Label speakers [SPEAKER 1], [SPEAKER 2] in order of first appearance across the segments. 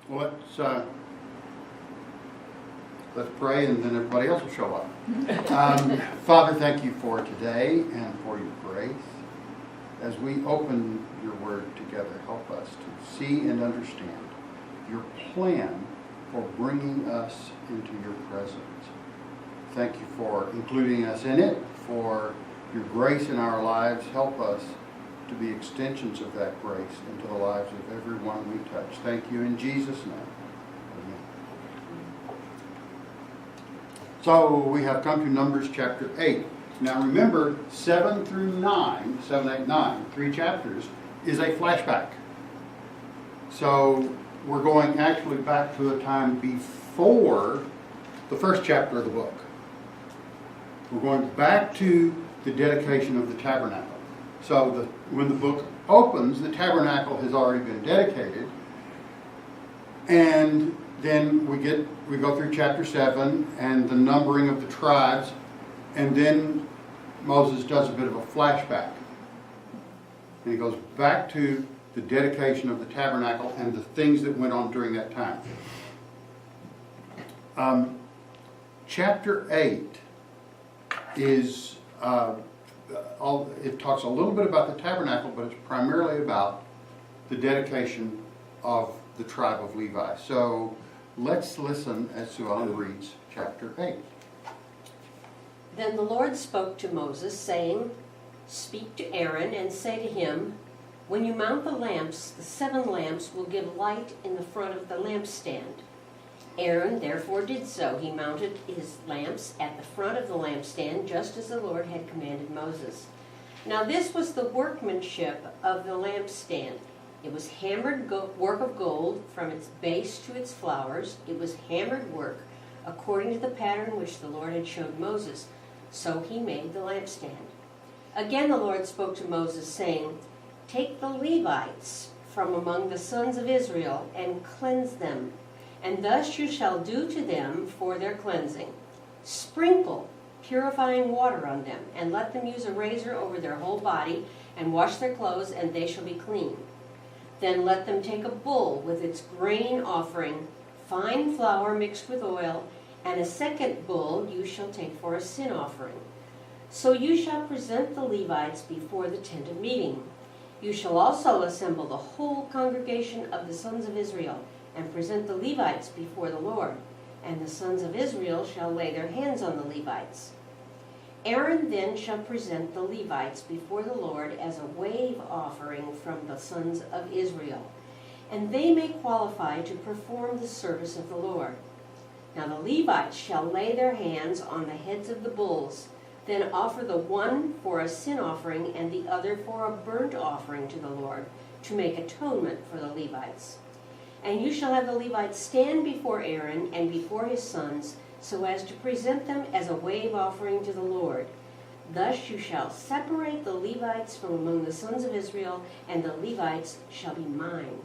[SPEAKER 1] Well, let's pray, and then everybody else will show up. Father, thank you for today and for your grace. As we open your word together, help us to see and understand your plan for bringing us into your presence. Thank you for including us in it, for your grace in our lives. Help us to be extensions of that grace into the lives of everyone we touch. Thank you in Jesus' name. Amen. So we have come to Numbers chapter 8. Now remember, 7 through 9, 7, 8, 9, 3 chapters, is a flashback. So we're going actually back to a time before the first chapter of the book. We're going back to the dedication of the tabernacle. So when the book opens, the tabernacle has already been dedicated. And then we go through chapter 7 and the numbering of the tribes. And then Moses does a bit of a flashback. And he goes back to the dedication of the tabernacle and the things that went on during that time. Chapter 8 is... it talks a little bit about the tabernacle, but it's primarily about the dedication of the tribe of Levi. So let's listen as Sue Ellen reads chapter 8.
[SPEAKER 2] Then the Lord spoke to Moses, saying, "Speak to Aaron and say to him, when you mount the lamps, the 7 lamps will give light in the front of the lampstand." Aaron therefore did so. He mounted his lamps at the front of the lampstand, just as the Lord had commanded Moses. Now this was the workmanship of the lampstand. It was hammered work of gold from its base to its flowers. It was hammered work according to the pattern which the Lord had showed Moses. So he made the lampstand. Again the Lord spoke to Moses, saying, "Take the Levites from among the sons of Israel and cleanse them. And thus you shall do to them for their cleansing. Sprinkle purifying water on them, and let them use a razor over their whole body, and wash their clothes, and they shall be clean. Then let them take a bull with its grain offering, fine flour mixed with oil, and a second bull you shall take for a sin offering. So you shall present the Levites before the tent of meeting. You shall also assemble the whole congregation of the sons of Israel, and present the Levites before the Lord, and the sons of Israel shall lay their hands on the Levites. Aaron then shall present the Levites before the Lord as a wave offering from the sons of Israel, and they may qualify to perform the service of the Lord. Now the Levites shall lay their hands on the heads of the bulls, then offer the one for a sin offering and the other for a burnt offering to the Lord, to make atonement for the Levites. And you shall have the Levites stand before Aaron and before his sons, so as to present them as a wave offering to the Lord. Thus you shall separate the Levites from among the sons of Israel, and the Levites shall be mine.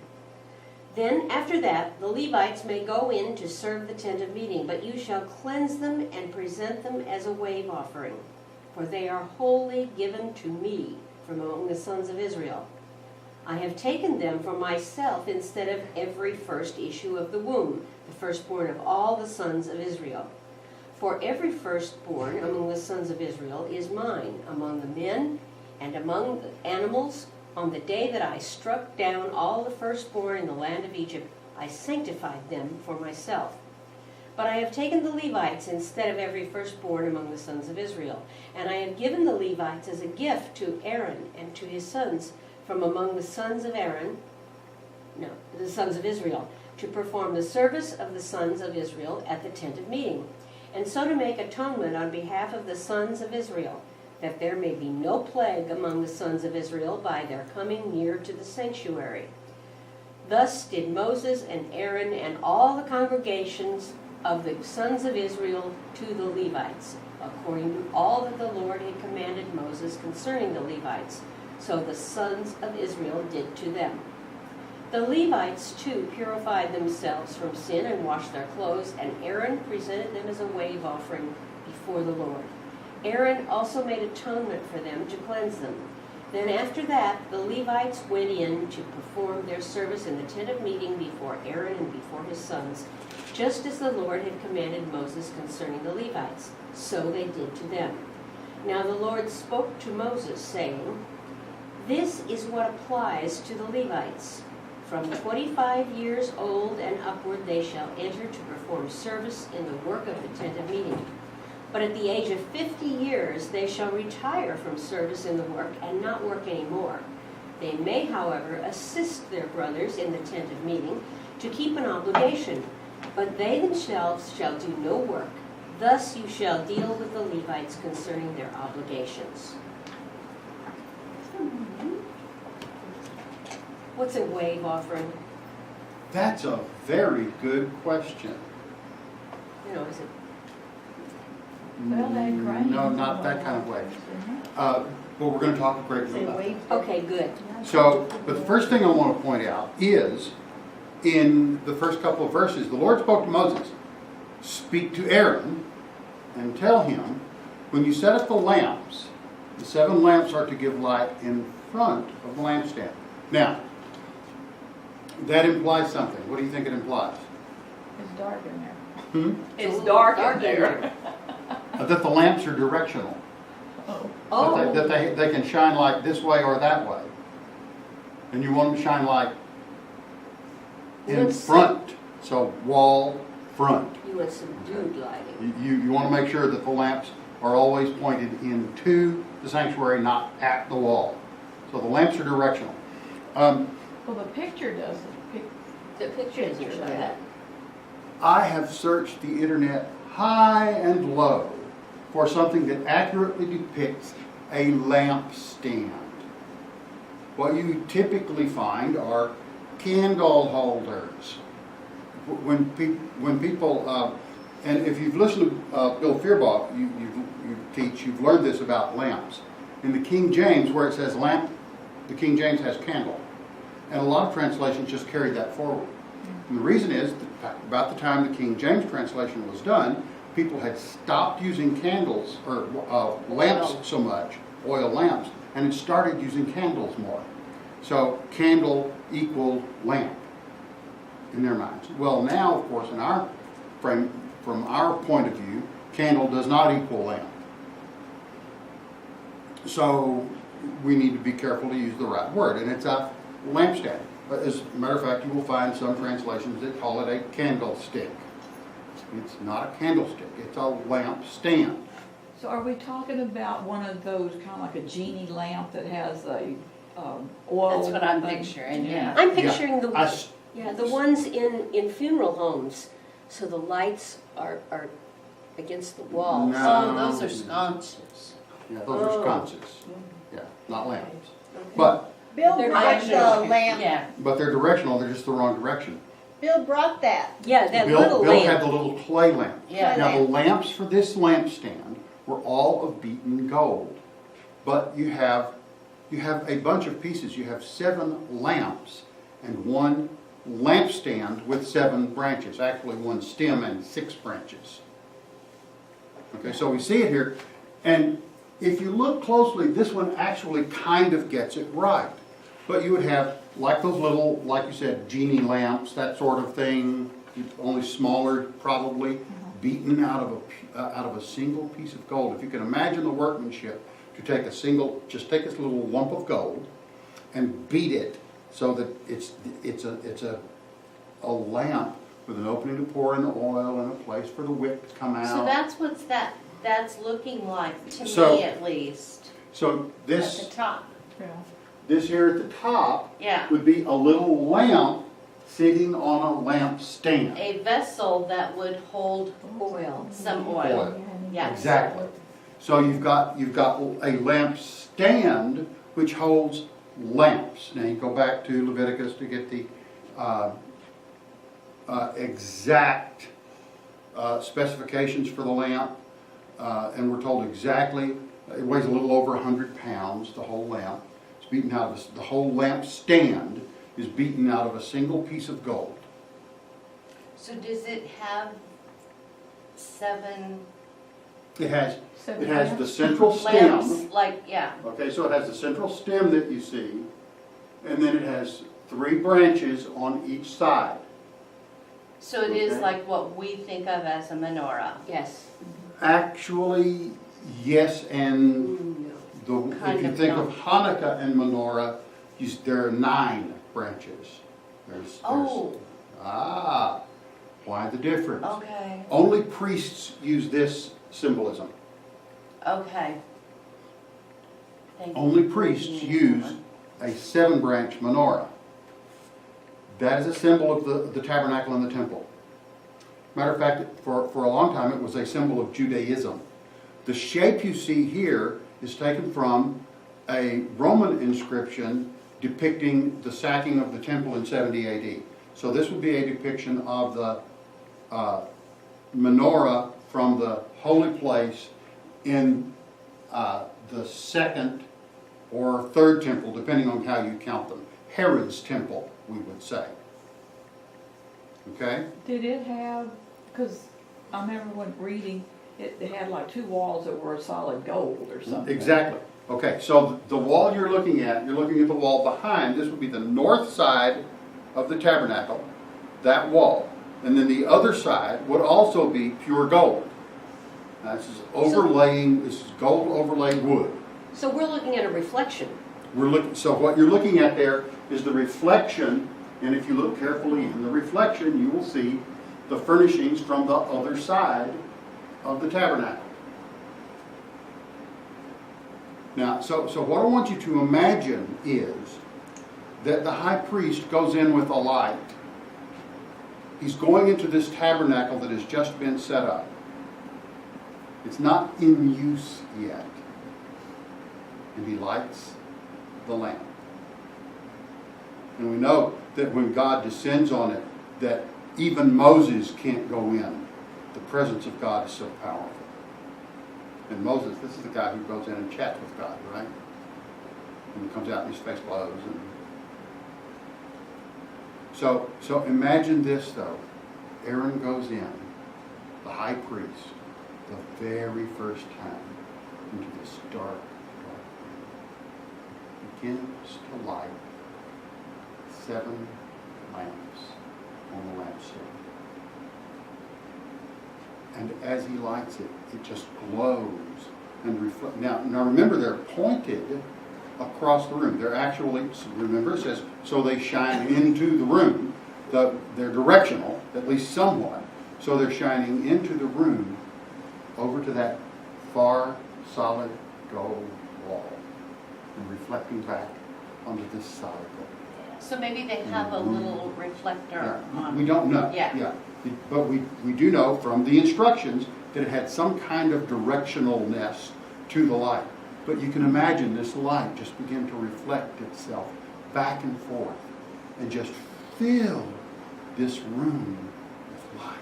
[SPEAKER 2] Then after that the Levites may go in to serve the tent of meeting, but you shall cleanse them and present them as a wave offering, for they are wholly given to me from among the sons of Israel. I have taken them for myself instead of every first issue of the womb, the firstborn of all the sons of Israel. For every firstborn among the sons of Israel is mine, among the men and among the animals. On the day that I struck down all the firstborn in the land of Egypt, I sanctified them for myself. But I have taken the Levites instead of every firstborn among the sons of Israel, and I have given the Levites as a gift to Aaron and to his sons from among the sons of the sons of Israel, to perform the service of the sons of Israel at the tent of meeting, and so to make atonement on behalf of the sons of Israel, that there may be no plague among the sons of Israel by their coming near to the sanctuary. Thus did Moses and Aaron and all the congregations of the sons of Israel to the Levites, according to all that the Lord had commanded Moses concerning the Levites. So the sons of Israel did to them. The Levites too purified themselves from sin and washed their clothes, and Aaron presented them as a wave offering before the Lord. Aaron also made atonement for them to cleanse them. Then after that, the Levites went in to perform their service in the tent of meeting before Aaron and before his sons, just as the Lord had commanded Moses concerning the Levites. So they did to them. Now the Lord spoke to Moses, saying, "This is what applies to the Levites. From 25 years old and upward they shall enter to perform service in the work of the tent of meeting. But at the age of 50 years they shall retire from service in the work and not work any more. They may, however, assist their brothers in the tent of meeting to keep an obligation, but they themselves shall do no work. Thus you shall deal with the Levites concerning their obligations." What's a wave offering?
[SPEAKER 1] That's a very good question.
[SPEAKER 2] You know, is it?
[SPEAKER 3] Well, they cry.
[SPEAKER 1] No, not that kind of way. But we're going to talk a great deal about it.
[SPEAKER 2] Okay, good.
[SPEAKER 1] So, but the first thing I want to point out is, in the first couple of verses, the Lord spoke to Moses, "Speak to Aaron and tell him, when you set up the lamps, the 7 lamps are to give light in front of the lampstand." Now, that implies something. What do you think it implies?
[SPEAKER 3] It's dark in there.
[SPEAKER 4] It's dark in there.
[SPEAKER 1] That the lamps are directional.
[SPEAKER 2] Oh,
[SPEAKER 1] That they can shine light this way or that way. And you want them to shine light in
[SPEAKER 2] Let's see.
[SPEAKER 1] front. So wall, front.
[SPEAKER 2] you want subdued lighting.
[SPEAKER 1] You want to make sure that the lamps are always pointed into the sanctuary, not at the wall. So the lamps are directional.
[SPEAKER 3] Well, the picture doesn't.
[SPEAKER 2] The picture doesn't show that.
[SPEAKER 1] I have searched the internet high and low for something that accurately depicts a lampstand. What you typically find are candle holders. When people, and if you've listened to Bill Fearbach, you've learned this about lamps. In the King James, where it says lamp, the King James has candle. And a lot of translations just carried that forward. And the reason is, that about the time the King James translation was done, people had stopped using candles, or lamps so much, oil lamps, and had started using candles more. So candle equal lamp in their minds. Well, now, of course, in our frame, from our point of view, candle does not equal lamp. So we need to be careful to use the right word, and it's a lampstand. As a matter of fact, you will find some translations that call it a candlestick. It's not a candlestick, it's a lamp stand.
[SPEAKER 3] So are we talking about one of those kind of like a genie lamp that has a oil?
[SPEAKER 4] That's what I'm
[SPEAKER 3] thing?
[SPEAKER 4] picturing, yeah.
[SPEAKER 2] I'm picturing the
[SPEAKER 1] I
[SPEAKER 2] the ones in funeral homes, so the lights are against the walls.
[SPEAKER 1] No.
[SPEAKER 4] Oh, those are sconces.
[SPEAKER 1] Yeah, those are sconces. Yeah, not lamps.
[SPEAKER 2] Okay.
[SPEAKER 1] But
[SPEAKER 5] Bill
[SPEAKER 2] They're
[SPEAKER 5] brought the
[SPEAKER 2] directional.
[SPEAKER 5] lamp.
[SPEAKER 4] Yeah.
[SPEAKER 1] they're directional, they're just the wrong direction.
[SPEAKER 5] Bill brought that.
[SPEAKER 2] Yeah, that
[SPEAKER 1] Bill
[SPEAKER 2] little
[SPEAKER 1] had
[SPEAKER 2] lamp.
[SPEAKER 1] the little clay lamp.
[SPEAKER 4] Yeah.
[SPEAKER 1] Now the lamps for this lampstand were all of beaten gold. But you have a bunch of pieces. You have 7 lamps and 1 lampstand with 7 branches. Actually 1 stem and 6 branches. Okay, so we see it here. And if you look closely, this one actually kind of gets it right. But you would have, like those little, like you said, genie lamps, that sort of thing, only smaller probably, beaten out of a single piece of gold. If you can imagine the workmanship to take just take this little lump of gold and beat it so that it's a lamp with an opening to pour in the oil and a place for the wick to come out.
[SPEAKER 4] So that's what's that's looking like, to
[SPEAKER 1] So-
[SPEAKER 4] me at least,
[SPEAKER 1] So
[SPEAKER 4] at
[SPEAKER 1] this
[SPEAKER 4] the top.
[SPEAKER 3] Yeah.
[SPEAKER 1] this here at the top
[SPEAKER 4] Yeah.
[SPEAKER 1] would be a little lamp sitting on a lamp stand.
[SPEAKER 4] A vessel that would hold
[SPEAKER 2] Oil.
[SPEAKER 4] some oil.
[SPEAKER 1] Oil.
[SPEAKER 4] Yes.
[SPEAKER 1] Exactly. So you've got a lamp stand which holds lamps. Now you go back to Leviticus to get the exact specifications for the lamp, and we're told exactly. It weighs a little over 100 pounds. The whole lamp. It's beaten out of the whole lamp stand is beaten out of a single piece of gold.
[SPEAKER 4] So does it have 7
[SPEAKER 1] It has
[SPEAKER 3] Seven
[SPEAKER 1] the
[SPEAKER 3] lamps?
[SPEAKER 1] central stem.
[SPEAKER 4] Lamps, like, yeah,
[SPEAKER 1] Okay, so it has the central stem that you see, and then it has 3 branches on each side.
[SPEAKER 4] so it is
[SPEAKER 1] Okay.
[SPEAKER 4] like what we think of as a menorah.
[SPEAKER 2] Yes.
[SPEAKER 1] Actually, yes, and if
[SPEAKER 4] Kind
[SPEAKER 1] you
[SPEAKER 4] of
[SPEAKER 1] think
[SPEAKER 4] not.
[SPEAKER 1] of Hanukkah and menorah, there are 9 branches.
[SPEAKER 4] Oh.
[SPEAKER 1] Why the difference?
[SPEAKER 4] Okay,
[SPEAKER 1] Only priests use this symbolism.
[SPEAKER 4] okay. Thank you
[SPEAKER 1] Only
[SPEAKER 4] for
[SPEAKER 1] priests
[SPEAKER 4] bringing it
[SPEAKER 1] use
[SPEAKER 4] on.
[SPEAKER 1] a 7-branch menorah. That is a symbol of the tabernacle and the temple. Matter of fact, for a long time it was a symbol of Judaism. The shape you see here is taken from a Roman inscription depicting the sacking of the temple in 70 AD. So this would be a depiction of the menorah from the holy place in the 2nd or 3rd temple, depending on how you count them. Herod's temple, we would say. Okay?
[SPEAKER 3] Did it have, because I remember when reading, it had like 2 walls that were solid gold or something.
[SPEAKER 1] Exactly. Okay, so the wall you're looking at the wall behind. This would be the north side of the tabernacle, that wall. And then the other side would also be pure gold. Now, this is gold overlaid wood.
[SPEAKER 2] So we're looking at a reflection.
[SPEAKER 1] So what you're looking at there is the reflection, and if you look carefully in the reflection, you will see the furnishings from the other side of the tabernacle. Now, so what I want you to imagine is that the high priest goes in with a light. He's going into this tabernacle that has just been set up. It's not in use yet. And he lights the lamp. And we know that when God descends on it, that even Moses can't go in. The presence of God is so powerful. And Moses, this is the guy who goes in and chats with God, right? And he comes out in his face clothes. And so imagine this, though. Aaron goes in, the high priest, the very first time, into this dark room. Begins to light 7 lamps on the lampstand. And as he lights it, it just glows and reflects. Now remember, they're pointed across the room. They're actually, remember it says, so they shine into the room. They're directional, at least somewhat. So they're shining into the room over to that far solid gold wall and reflecting back onto this solid gold.
[SPEAKER 4] So maybe they have a little reflector on.
[SPEAKER 1] We don't know.
[SPEAKER 4] Yeah.
[SPEAKER 1] But we do know from the instructions that it had some kind of directionalness to the light. But you can imagine this light just begin to reflect itself back and forth and just fill this room with light.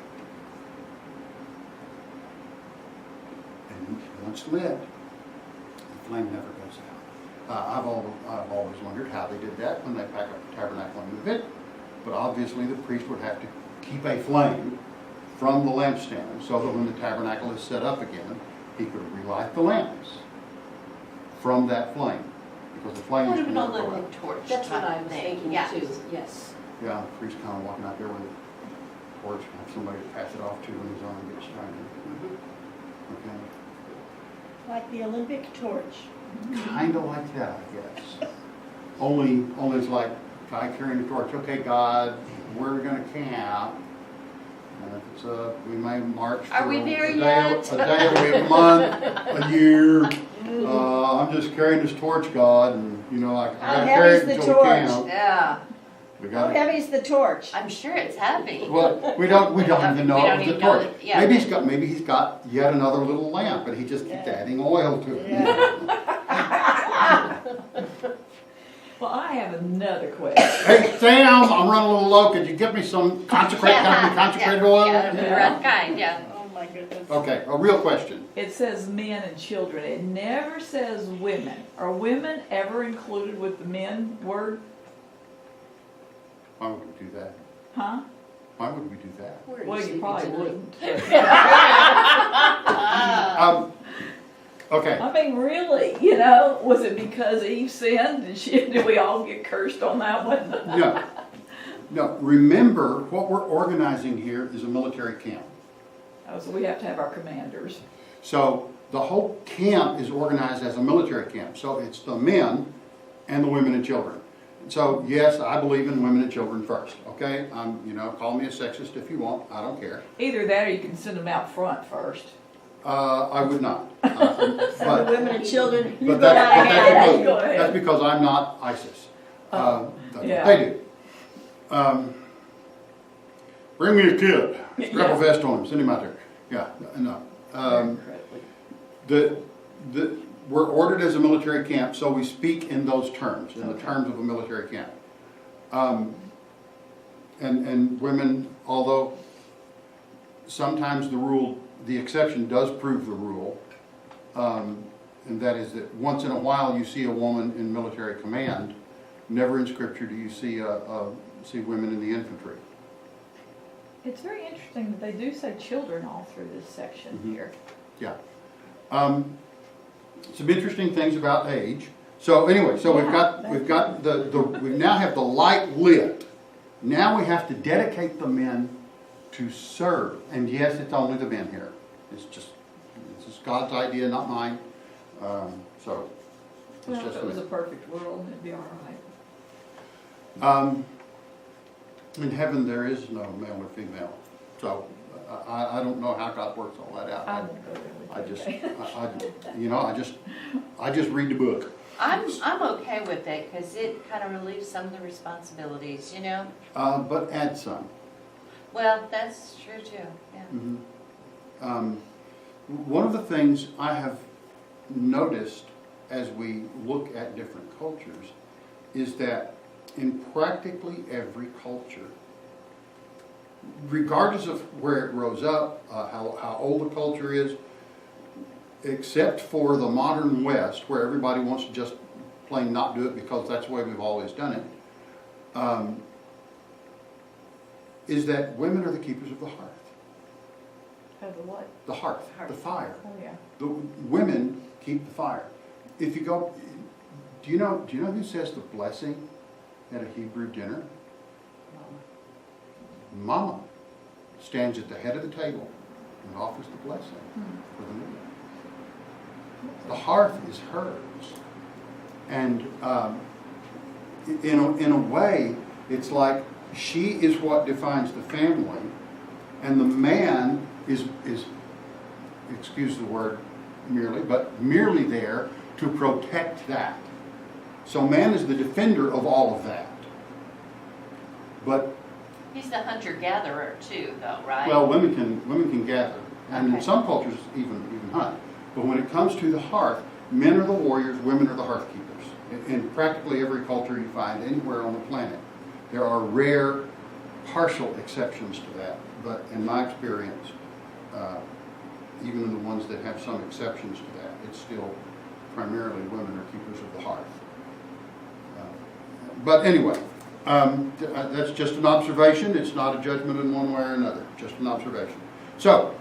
[SPEAKER 1] And once lit, the flame never goes out. I've always wondered how they did that when they pack up the tabernacle and move it. But obviously the priest would have to keep a flame from the lampstand so that when the tabernacle is set up again, he could relight the lamps from that flame. Because the flame
[SPEAKER 4] Kind
[SPEAKER 1] is
[SPEAKER 4] of an
[SPEAKER 1] never go out.
[SPEAKER 4] Olympic torch.
[SPEAKER 2] That's what
[SPEAKER 4] type
[SPEAKER 2] I was
[SPEAKER 4] thing.
[SPEAKER 2] thinking
[SPEAKER 4] Yeah.
[SPEAKER 2] too, yes.
[SPEAKER 1] Yeah, the priest kind of walking out there with a torch, have somebody to pass it off to when his arm gets tired. Okay.
[SPEAKER 5] Like the Olympic torch.
[SPEAKER 1] Kind of like that, I guess. Only it's like guy carrying a torch. Okay, God, we're going to camp. And if it's we may march
[SPEAKER 4] Are
[SPEAKER 1] for
[SPEAKER 4] we there
[SPEAKER 1] a day,
[SPEAKER 4] yet?
[SPEAKER 1] a day, a month, a year. I'm just carrying this torch, God, and I got
[SPEAKER 5] How
[SPEAKER 1] to carry it
[SPEAKER 5] heavy's the
[SPEAKER 1] until we
[SPEAKER 5] torch?
[SPEAKER 1] camp.
[SPEAKER 4] Yeah,
[SPEAKER 1] We
[SPEAKER 5] How
[SPEAKER 1] got
[SPEAKER 5] heavy's the torch?
[SPEAKER 4] I'm sure it's heavy.
[SPEAKER 1] Well, we don't even know
[SPEAKER 4] We
[SPEAKER 1] it
[SPEAKER 4] don't
[SPEAKER 1] was a
[SPEAKER 4] even know
[SPEAKER 1] torch.
[SPEAKER 4] that- yeah.
[SPEAKER 1] Maybe he's got yet another little lamp, but he just keeps adding oil to it.
[SPEAKER 3] Well, I have another question.
[SPEAKER 1] Hey Sam, I'm running a little low. Could you get me some consecrated oil?
[SPEAKER 4] Yeah, the right kind, yeah.
[SPEAKER 5] Oh my goodness.
[SPEAKER 1] Okay, a real question.
[SPEAKER 3] It says men and children. It never says women. Are women ever included with the men word?
[SPEAKER 1] Why would we do that?
[SPEAKER 3] Huh?
[SPEAKER 1] Why would we do that?
[SPEAKER 2] Where are
[SPEAKER 3] Well, you
[SPEAKER 2] sleeping
[SPEAKER 3] probably
[SPEAKER 2] tonight?
[SPEAKER 3] wouldn't.
[SPEAKER 1] Okay,
[SPEAKER 3] I mean, really, was it because Eve sinned and did we all get cursed on that one?
[SPEAKER 1] no. No, remember, what we're organizing here is a military camp.
[SPEAKER 3] Oh, so we have to have our commanders.
[SPEAKER 1] So the whole camp is organized as a military camp. So it's the men and the women and children. So yes, I believe in women and children first, okay? Call me a sexist if you want, I don't care.
[SPEAKER 3] Either that or you can send them out front first.
[SPEAKER 1] I would not.
[SPEAKER 5] The
[SPEAKER 1] But,
[SPEAKER 5] women and children, you
[SPEAKER 1] but
[SPEAKER 5] go right ahead.
[SPEAKER 3] Go ahead.
[SPEAKER 1] that's because I'm not ISIS. That's what
[SPEAKER 3] yeah.
[SPEAKER 1] they do. Bring me a kid, strap
[SPEAKER 3] Yeah.
[SPEAKER 1] a vest on him, send him out there. Yeah, no.
[SPEAKER 3] Incredibly.
[SPEAKER 1] We're ordered as a military camp, so we speak in those terms, in the terms of a military camp. And women, although sometimes the exception does prove the rule, and that is that once in a while you see a woman in military command. Never in Scripture do you see women in the infantry.
[SPEAKER 3] It's very interesting that they do say children all through this section
[SPEAKER 1] Mhm.
[SPEAKER 3] here.
[SPEAKER 1] Yeah. Some interesting things about age. So anyway, so
[SPEAKER 3] Yeah,
[SPEAKER 1] we've got we now have the light lit. Now we have to dedicate the men to serve. And yes, it's only the men here. This is God's idea, not mine. So it's
[SPEAKER 3] Well,
[SPEAKER 1] just
[SPEAKER 3] if it was a perfect world, it'd be all right.
[SPEAKER 1] in heaven there is no male or female. So I don't know how God works all that out.
[SPEAKER 3] I won't go there with
[SPEAKER 1] I
[SPEAKER 3] you.
[SPEAKER 1] just, I just read the book.
[SPEAKER 4] I'm okay with it because it kind of relieves some of the responsibilities,
[SPEAKER 1] But add some.
[SPEAKER 4] Well, that's true too, yeah.
[SPEAKER 1] Mhm. One of the things I have noticed as we look at different cultures is that in practically every culture, regardless of where it rose up, how old the culture is, except for the modern West, where everybody wants to just plain not do it because that's the way we've always done it, is that women are the keepers of the hearth.
[SPEAKER 3] Have the what?
[SPEAKER 1] The hearth, the fire.
[SPEAKER 3] Oh, yeah.
[SPEAKER 1] The women keep the fire. If you go, do you know who says the blessing at a Hebrew dinner? Mama stands at the head of the table and offers the blessing for the meal. The hearth is hers. And in a way, it's like she is what defines the family, and the man is excuse the word merely, but merely there to protect that. So man is the defender of all of that. But
[SPEAKER 4] He's the hunter-gatherer too, though, right?
[SPEAKER 1] well, women can gather, and in
[SPEAKER 4] Okay.
[SPEAKER 1] some cultures even hunt. But when it comes to the hearth, men are the warriors, women are the hearth keepers. In practically every culture you find anywhere on the planet, there are rare partial exceptions to that. But in my experience, even in the ones that have some exceptions to that, it's still primarily women are keepers of the hearth. But anyway, that's just an observation. It's not a judgment in one way or another, just an observation. So,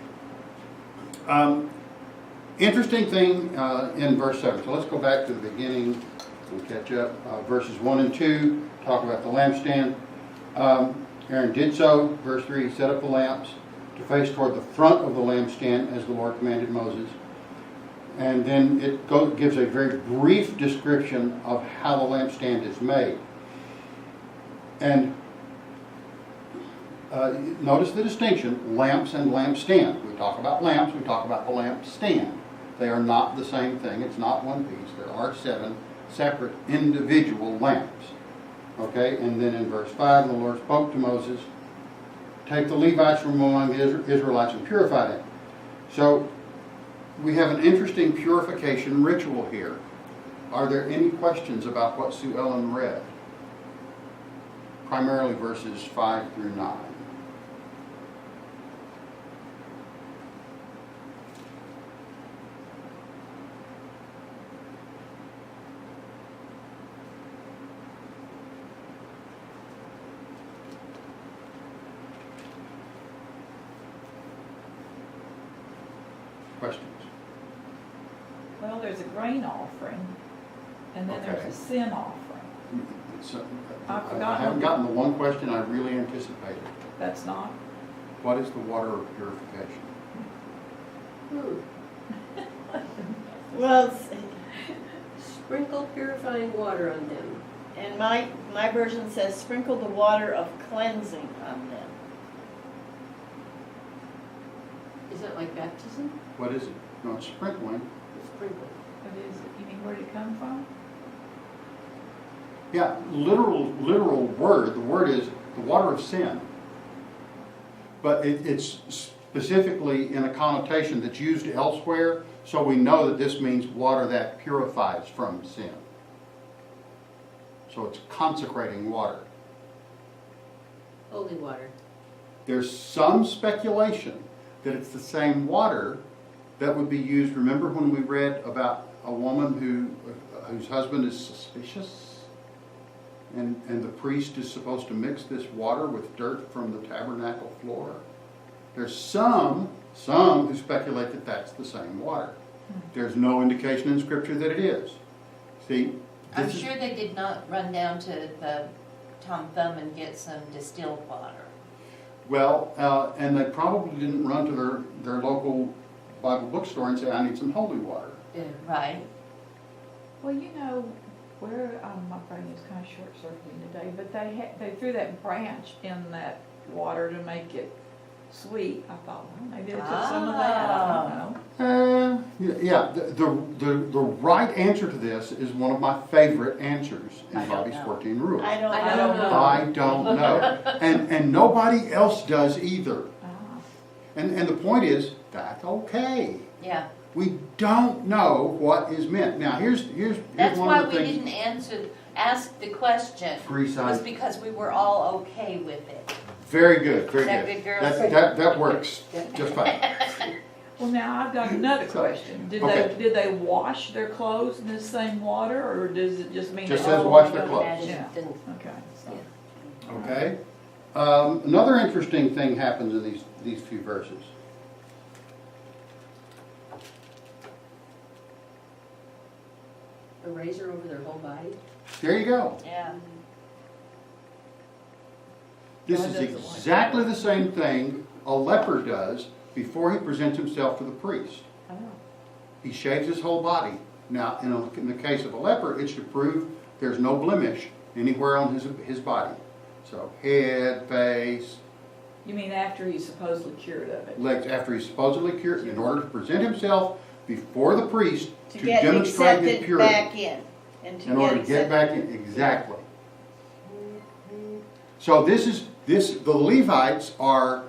[SPEAKER 1] interesting thing in verse 7. So let's go back to the beginning and catch up. Verses 1 and 2 talk about the lampstand. Aaron did so. Verse 3, he set up the lamps to face toward the front of the lampstand as the Lord commanded Moses. And then it gives a very brief description of how the lampstand is made. And notice the distinction, lamps and lampstand. We talk about lamps, we talk about the lampstand. They are not the same thing. It's not one piece. There are 7 separate individual lamps. Okay, and then in verse 5, the Lord spoke to Moses, take the Levites from among the Israelites and purify them. So we have an interesting purification ritual here. Are there any questions about what Sue Ellen read? Primarily verses 5 through 9. Questions?
[SPEAKER 3] Well, there's a grain offering, and then there's
[SPEAKER 1] Okay.
[SPEAKER 3] a sin offering.
[SPEAKER 1] So,
[SPEAKER 3] I've
[SPEAKER 1] I
[SPEAKER 3] forgotten.
[SPEAKER 1] haven't gotten the one question I really anticipated.
[SPEAKER 3] That's not?
[SPEAKER 1] What is the water of purification?
[SPEAKER 5] Well,
[SPEAKER 2] Sprinkle purifying water on them.
[SPEAKER 5] and my version says sprinkle the water of cleansing on them.
[SPEAKER 2] Is that like baptism?
[SPEAKER 1] What is it? No, it's sprinkling.
[SPEAKER 2] Sprinkle.
[SPEAKER 3] What is it? You mean where did it come from?
[SPEAKER 1] Yeah, literal word. The word is the water of sin. But it's specifically in a connotation that's used elsewhere, so we know that this means water that purifies from sin. So it's consecrating water.
[SPEAKER 2] Holy water.
[SPEAKER 1] There's some speculation that it's the same water that would be used. Remember when we read about a woman whose husband is suspicious? And the priest is supposed to mix this water with dirt from the tabernacle floor. There's some who speculate that that's the same water. There's no indication in Scripture that it is. See?
[SPEAKER 4] I'm sure they did not run down to the Tom Thumb and get some distilled water.
[SPEAKER 1] Well, and they probably didn't run to their local Bible bookstore and say, I need some holy water.
[SPEAKER 2] Yeah.
[SPEAKER 4] Right.
[SPEAKER 3] Well, you know, where, my brain is kind of short-circuiting today, but they threw that branch in that water to make it sweet. I thought, well, maybe they took some of that, I don't know.
[SPEAKER 1] Yeah, the right answer to this is one of my favorite answers in
[SPEAKER 4] I don't
[SPEAKER 1] Bobby's
[SPEAKER 4] know.
[SPEAKER 1] 14 Rules.
[SPEAKER 5] I don't
[SPEAKER 2] I don't know.
[SPEAKER 1] I don't know. And nobody else does either.
[SPEAKER 3] Ah,
[SPEAKER 1] And the point is, that's okay.
[SPEAKER 4] Yeah.
[SPEAKER 1] We don't know what is meant. Now, here's
[SPEAKER 4] That's
[SPEAKER 1] one
[SPEAKER 4] why
[SPEAKER 1] of the
[SPEAKER 4] we
[SPEAKER 1] things.
[SPEAKER 4] didn't ask the question.
[SPEAKER 1] Precise.
[SPEAKER 4] Was because we were all okay with it.
[SPEAKER 1] Very good, very
[SPEAKER 4] Is that
[SPEAKER 1] good.
[SPEAKER 4] good, girls?
[SPEAKER 1] That works just fine.
[SPEAKER 3] well, now I've got another question.
[SPEAKER 1] Okay.
[SPEAKER 3] Did they wash their clothes in this same water, or does it just mean?
[SPEAKER 1] Just
[SPEAKER 3] they
[SPEAKER 1] says
[SPEAKER 3] all
[SPEAKER 1] wash their
[SPEAKER 3] go-
[SPEAKER 1] clothes.
[SPEAKER 3] Yeah,
[SPEAKER 2] Didn't-
[SPEAKER 3] okay, so.
[SPEAKER 2] Yeah.
[SPEAKER 1] Okay. Another interesting thing happens in these few verses.
[SPEAKER 2] A razor over their whole body.
[SPEAKER 1] There you go.
[SPEAKER 4] Yeah.
[SPEAKER 1] This
[SPEAKER 3] God
[SPEAKER 1] is
[SPEAKER 3] doesn't like
[SPEAKER 1] exactly the same thing a leper does before he presents himself to the priest.
[SPEAKER 3] Oh.
[SPEAKER 1] He shaves his whole body. Now, in the case of a leper, it's to prove there's no blemish anywhere on his body. So head, face,
[SPEAKER 3] You mean after he's supposedly cured of it?
[SPEAKER 1] legs, after he's supposedly cured, in order to present himself before the priest
[SPEAKER 5] to
[SPEAKER 1] to
[SPEAKER 5] get
[SPEAKER 1] demonstrate his
[SPEAKER 5] accepted
[SPEAKER 1] purity.
[SPEAKER 5] back in. And
[SPEAKER 1] In order to get back in, exactly. So the Levites are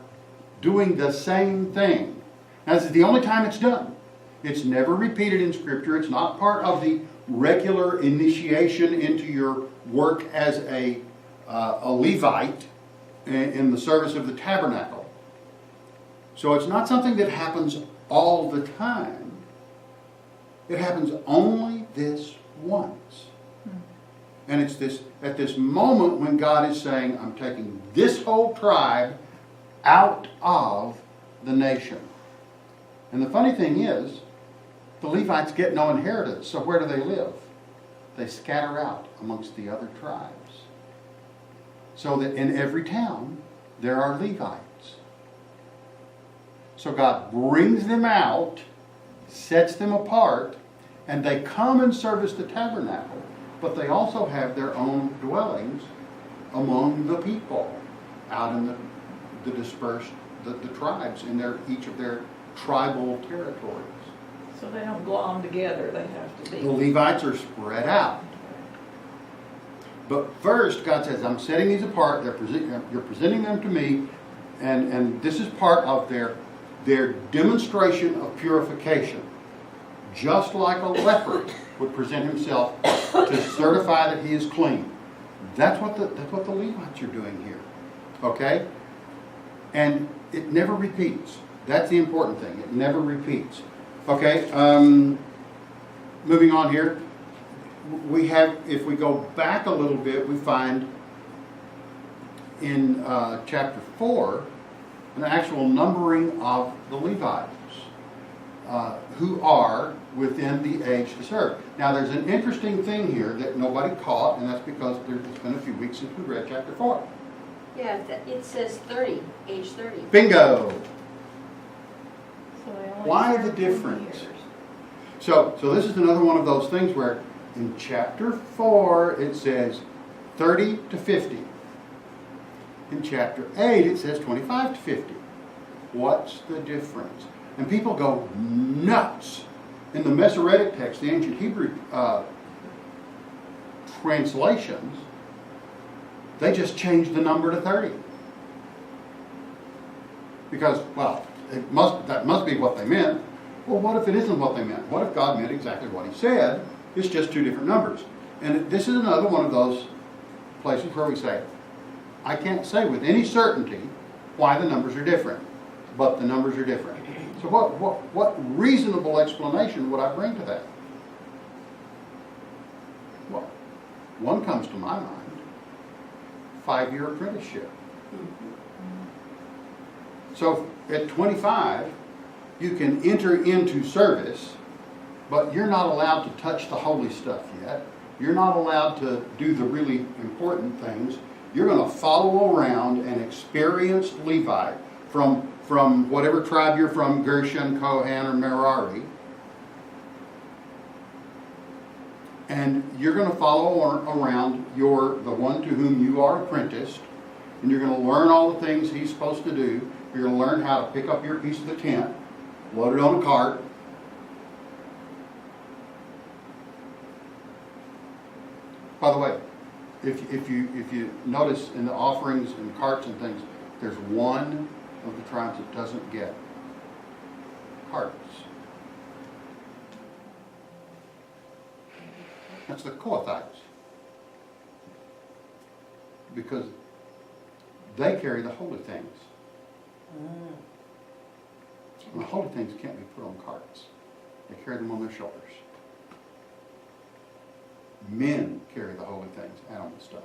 [SPEAKER 1] doing the same thing. Now, this is the only time it's done. It's never repeated in Scripture. It's not part of the regular initiation into your work as a Levite in the service of the tabernacle. So it's not something that happens all the time. It happens only this once. And it's at this moment when God is saying, I'm taking this whole tribe out of the nation. And the funny thing is, the Levites get no inheritance, so where do they live? They scatter out amongst the other tribes. So that in every town, there are Levites. So God brings them out, sets them apart, and they come and service the tabernacle. But they also have their own dwellings among the people out in the dispersed, the tribes in each of their tribal territories.
[SPEAKER 3] So they don't glom together, they have to be.
[SPEAKER 1] The Levites are spread out. But first, God says, I'm setting these apart. You're presenting them to me, and this is part of their demonstration of purification. Just like a leper would present himself to certify that he is clean. That's what the Levites are doing here. Okay? And it never repeats. That's the important thing. It never repeats. Okay? Moving on here. We have, if we go back a little bit, we find in chapter 4 an actual numbering of the Levites. who are within the age to serve. Now, there's an interesting thing here that nobody caught, and that's because it's been a few weeks since we read chapter 4.
[SPEAKER 2] Yeah, it says 30, age 30.
[SPEAKER 1] Bingo!
[SPEAKER 5] So they only
[SPEAKER 1] Why
[SPEAKER 5] serve
[SPEAKER 1] the
[SPEAKER 5] 20
[SPEAKER 1] difference?
[SPEAKER 5] years.
[SPEAKER 1] So this is another one of those things where in chapter 4 it says 30 to 50. In chapter 8 it says 25 to 50. What's the difference? And people go nuts. In the Masoretic text, the ancient Hebrew translations, they just changed the number to 30. Because, well, that must be what they meant. Well, what if it isn't what they meant? What if God meant exactly what he said? It's just two different numbers. And this is another one of those places where we say, I can't say with any certainty why the numbers are different, but the numbers are different. So what reasonable explanation would I bring to that? Well, one comes to my mind, 5-year apprenticeship. So at 25, you can enter into service, but you're not allowed to touch the holy stuff yet. You're not allowed to do the really important things. You're going to follow around an experienced Levite from whatever tribe you're from, Gershon, Kohan, or Merari. And you're going to follow around the one to whom you are apprenticed, and you're going to learn all the things he's supposed to do. You're going to learn how to pick up your piece of the tent, load it on a cart. By the way, if you notice in the offerings and carts and things, there's one of the tribes that doesn't get carts. That's the Kohathites. Because they carry the holy things. And the holy things can't be put on carts. They carry them on their shoulders. Men carry the holy things, animal stuff.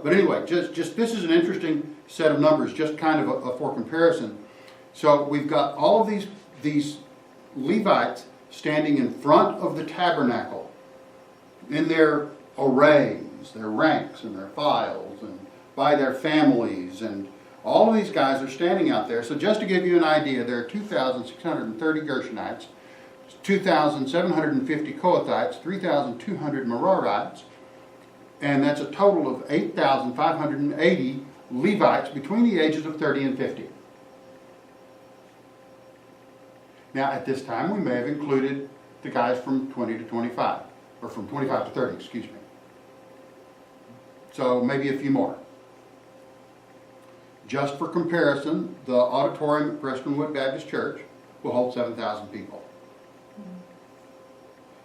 [SPEAKER 1] But anyway, just this is an interesting set of numbers, just kind of for comparison. So we've got all of these Levites standing in front of the tabernacle in their arrays, their ranks and their files, and by their families, and all of these guys are standing out there. So just to give you an idea, there are 2,630 Gershonites, 2,750 Kohathites, 3,200 Merarites, and that's a total of 8,580 Levites between the ages of 30 and 50. Now, at this time, we may have included the guys from 20 to 25, or from 25 to 30, excuse me. So maybe a few more. Just for comparison, the auditorium at Prestonwood Baptist Church will hold 7,000 people.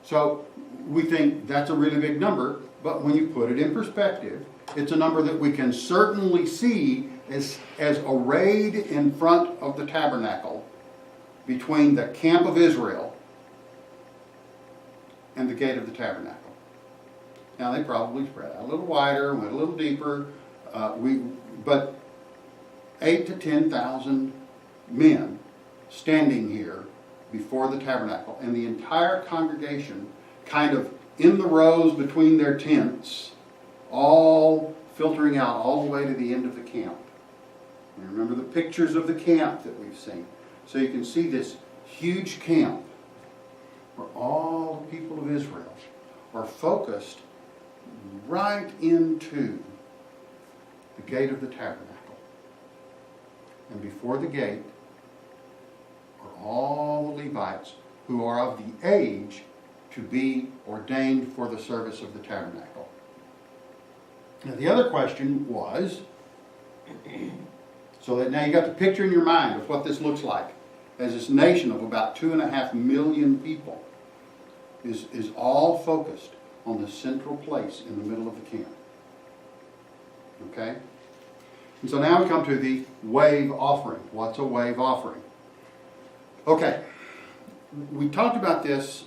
[SPEAKER 1] So we think that's a really big number, but when you put it in perspective, it's a number that we can certainly see as arrayed in front of the tabernacle between the camp of Israel and the gate of the tabernacle. Now they probably spread out a little wider, went a little deeper, but 8,000 to 10,000 men standing here before the tabernacle, and the entire congregation kind of in the rows between their tents, all filtering out all the way to the end of the camp. And remember the pictures of the camp that we've seen. So you can see this huge camp where all the people of Israel are focused right into the gate of the tabernacle. And before the gate are all the Levites who are of the age to be ordained for the service of the tabernacle. Now the other question was, so that now you got the picture in your mind of what this looks like, as this nation of about 2.5 million people is all focused on the central place in the middle of the camp. Okay? And so now we come to the wave offering. What's a wave offering? Okay. We talked about this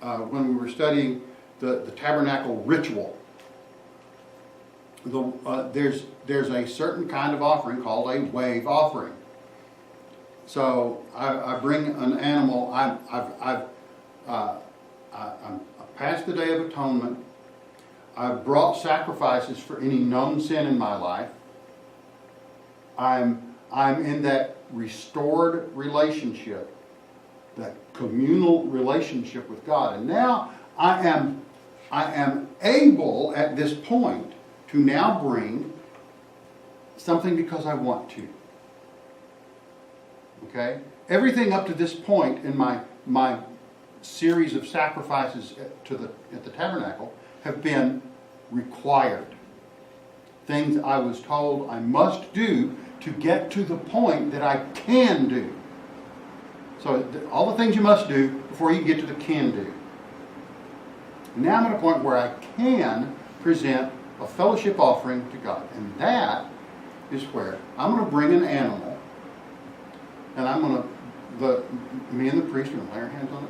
[SPEAKER 1] when we were studying the tabernacle ritual. there's a certain kind of offering called a wave offering. So I bring an animal. I'm past the Day of Atonement. I've brought sacrifices for any known sin in my life. I'm in that restored relationship, that communal relationship with God, and now I am able at this point to now bring something because I want to. Okay? Everything up to this point in my series of sacrifices at the tabernacle have been required. Things I was told I must do to get to the point that I can do. So all the things you must do before you get to the can do. Now I'm at a point where I can present a fellowship offering to God. And that is where I'm going to bring an animal, and I'm going to, me and the priest are going to lay our hands on it.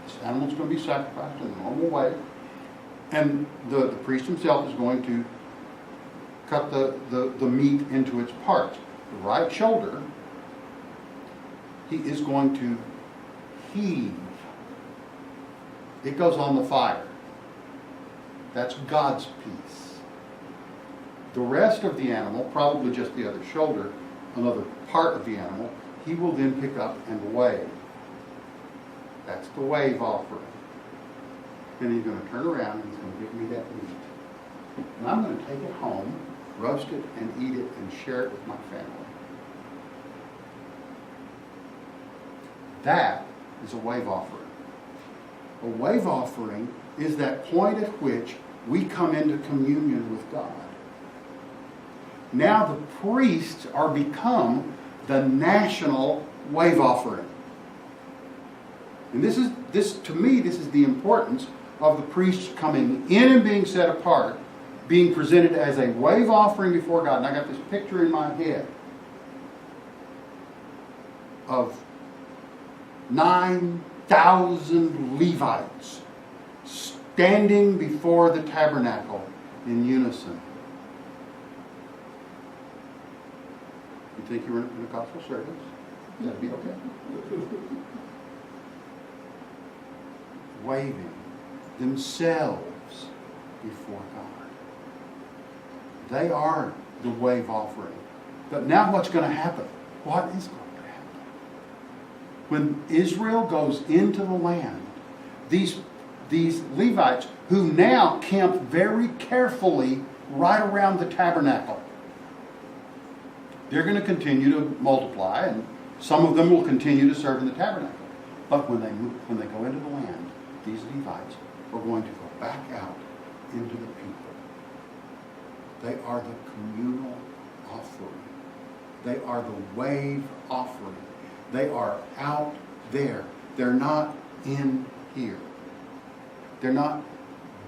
[SPEAKER 1] This animal's going to be sacrificed in the normal way. And the priest himself is going to cut the meat into its parts. The right shoulder, he is going to heave. It goes on the fire. That's God's piece. The rest of the animal, probably just the other shoulder, another part of the animal, he will then pick up and wave. That's the wave offering. And he's going to turn around and he's going to give me that meat. And I'm going to take it home, roast it, and eat it, and share it with my family. That is a wave offering. A wave offering is that point at which we come into communion with God. Now the priests are become the national wave offering. And this to me, this is the importance of the priests coming in and being set apart, being presented as a wave offering before God. And I got this picture in my head of 9,000 Levites standing before the tabernacle in unison. You think you were in a Pentecostal service? That'd be okay. Waving themselves before God. They are the wave offering. But now what's going to happen? What is going to happen? When Israel goes into the land, these Levites, who now camp very carefully right around the tabernacle, they're going to continue to multiply, and some of them will continue to serve in the tabernacle. But when they go into the land, these Levites are going to go back out into the people. They are the communal offering. They are the wave offering. They are out there. They're not in here. They're not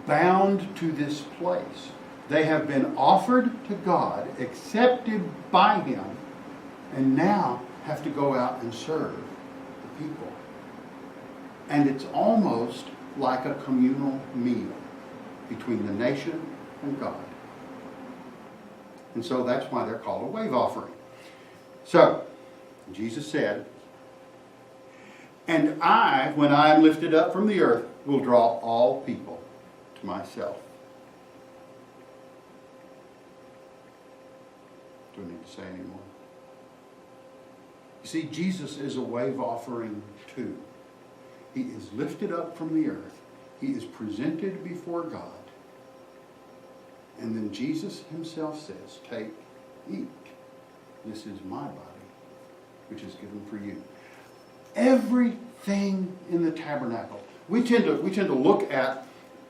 [SPEAKER 1] bound to this place. They have been offered to God, accepted by Him, and now have to go out and serve the people. And it's almost like a communal meal between the nation and God. And so that's why they're called a wave offering. So, Jesus said, "And I, when I am lifted up from the earth, will draw all people to myself." Do I need to say any more? You see, Jesus is a wave offering too. He is lifted up from the earth. He is presented before God. And then Jesus himself says, "Take, eat. This is my body, which is given for you." Everything in the tabernacle. We tend to look at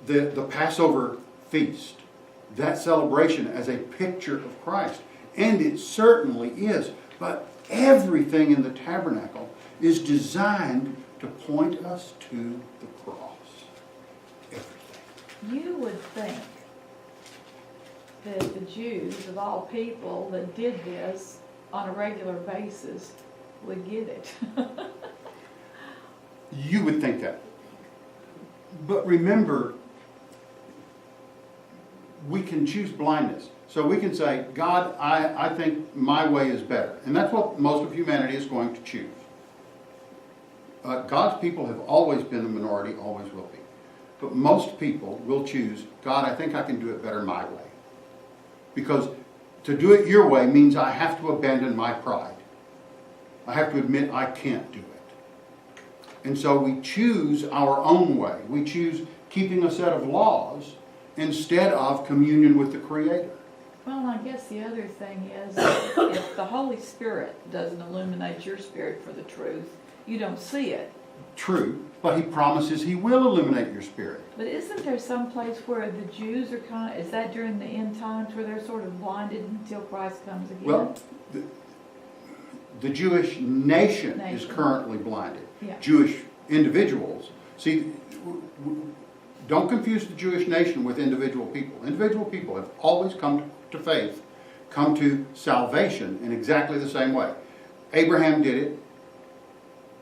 [SPEAKER 1] the Passover feast, that celebration, as a picture of Christ. And it certainly is. But everything in the tabernacle is designed to point us to the cross. Everything.
[SPEAKER 3] You would think that the Jews, of all people, that did this on a regular basis would get it.
[SPEAKER 1] You would think that. But remember, we can choose blindness. So we can say, God, I think my way is better. And that's what most of humanity is going to choose. God's people have always been a minority, always will be. But most people will choose, God, I think I can do it better my way. Because to do it your way means I have to abandon my pride. I have to admit I can't do it. And so we choose our own way. We choose keeping a set of laws instead of communion with the Creator.
[SPEAKER 3] Well, I guess the other thing is, if the Holy Spirit doesn't illuminate your spirit for the truth, you don't see it.
[SPEAKER 1] True, but He promises He will illuminate your spirit.
[SPEAKER 3] But isn't there some place where the Jews are is that during the end times where they're sort of blinded until Christ comes again?
[SPEAKER 1] Well, the Jewish nation is currently blinded.
[SPEAKER 3] Yeah.
[SPEAKER 1] Jewish individuals. See, don't confuse the Jewish nation with individual people. Individual people have always come to faith, come to salvation in exactly the same way. Abraham did it,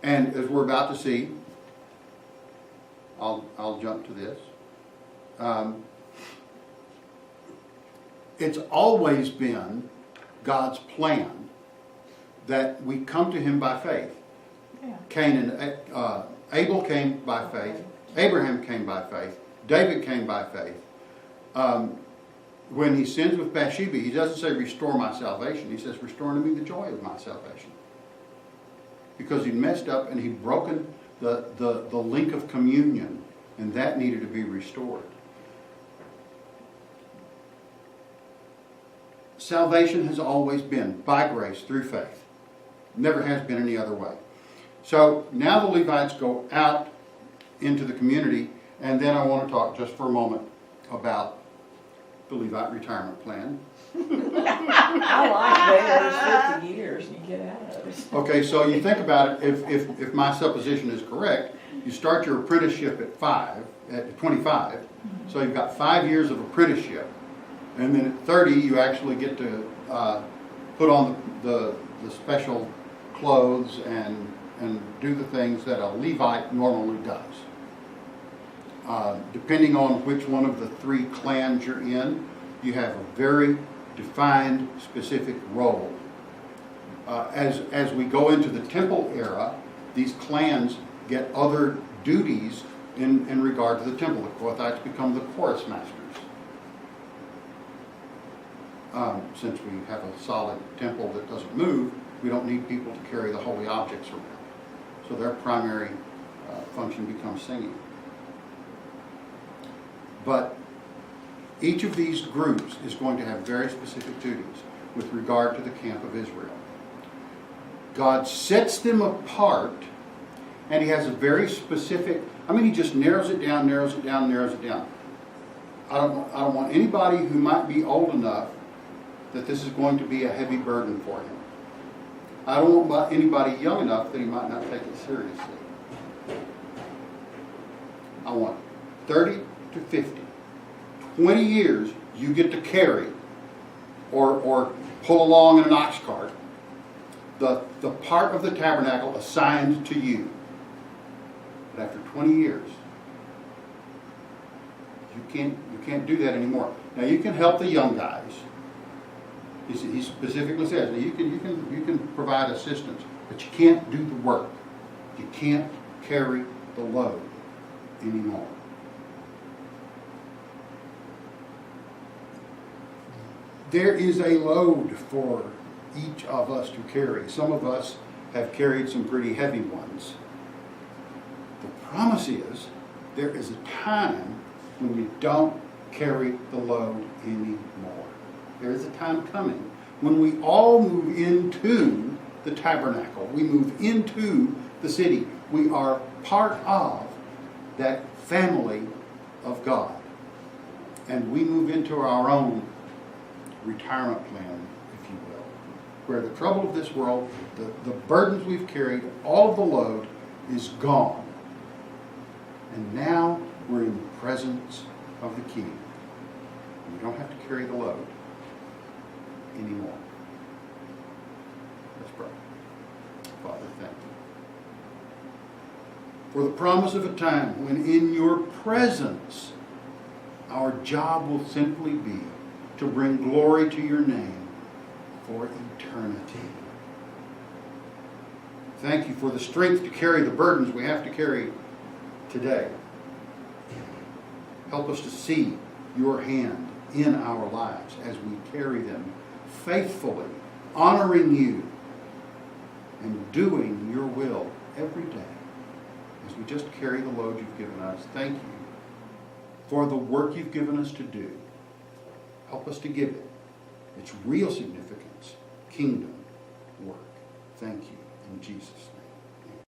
[SPEAKER 1] and as we're about to see, I'll jump to this. It's always been God's plan that we come to Him by faith.
[SPEAKER 3] Yeah.
[SPEAKER 1] Abel came by faith. Abraham came by faith. David came by faith. When he sins with Bathsheba, he doesn't say, restore my salvation. He says, restore to me the joy of my salvation. Because he'd messed up and he'd broken the link of communion, and that needed to be restored. Salvation has always been by grace through faith. Never has been any other way. So now the Levites go out into the community, and then I want to talk just for a moment about the Levite retirement plan.
[SPEAKER 3] I like that. There's 50 years and you get out of it.
[SPEAKER 1] Okay, so you think about it, if my supposition is correct, you start your apprenticeship at 25, so you've got 5 years of apprenticeship, and then at 30 you actually get to put on the special clothes and do the things that a Levite normally does. Depending on which one of the 3 clans you're in, you have a very defined, specific role. As we go into the temple era, these clans get other duties in regard to the temple. The Kohathites become the chorus masters. Since we have a solid temple that doesn't move, we don't need people to carry the holy objects around. So their primary function becomes singing. But each of these groups is going to have very specific duties with regard to the camp of Israel. God sets them apart, and He has a very specific, He just narrows it down. I don't want anybody who might be old enough that this is going to be a heavy burden for him. I don't want anybody young enough that he might not take it seriously. I want 30 to 50. 20 years you get to carry or pull along in an ox cart the part of the tabernacle assigned to you. But after 20 years, you can't do that anymore. Now you can help the young guys. He specifically says that you can provide assistance, but you can't do the work. You can't carry the load anymore. There is a load for each of us to carry. Some of us have carried some pretty heavy ones. The promise is there is a time when we don't carry the load anymore. There is a time coming when we all move into the tabernacle. We move into the city. We are part of that family of God. And we move into our own retirement plan, if you will, where the trouble of this world, the burdens we've carried, all of the load is gone. And now we're in the presence of the King. We don't have to carry the load anymore. Let's pray. Father, thank you for the promise of a time when in your presence our job will simply be to bring glory to your name for eternity. Thank you for the strength to carry the burdens we have to carry today. Help us to see your hand in our lives as we carry them faithfully, honoring you and doing your will every day as we just carry the load you've given us. Thank you for the work you've given us to do. Help us to give it its real significance, kingdom work. Thank you in Jesus' name.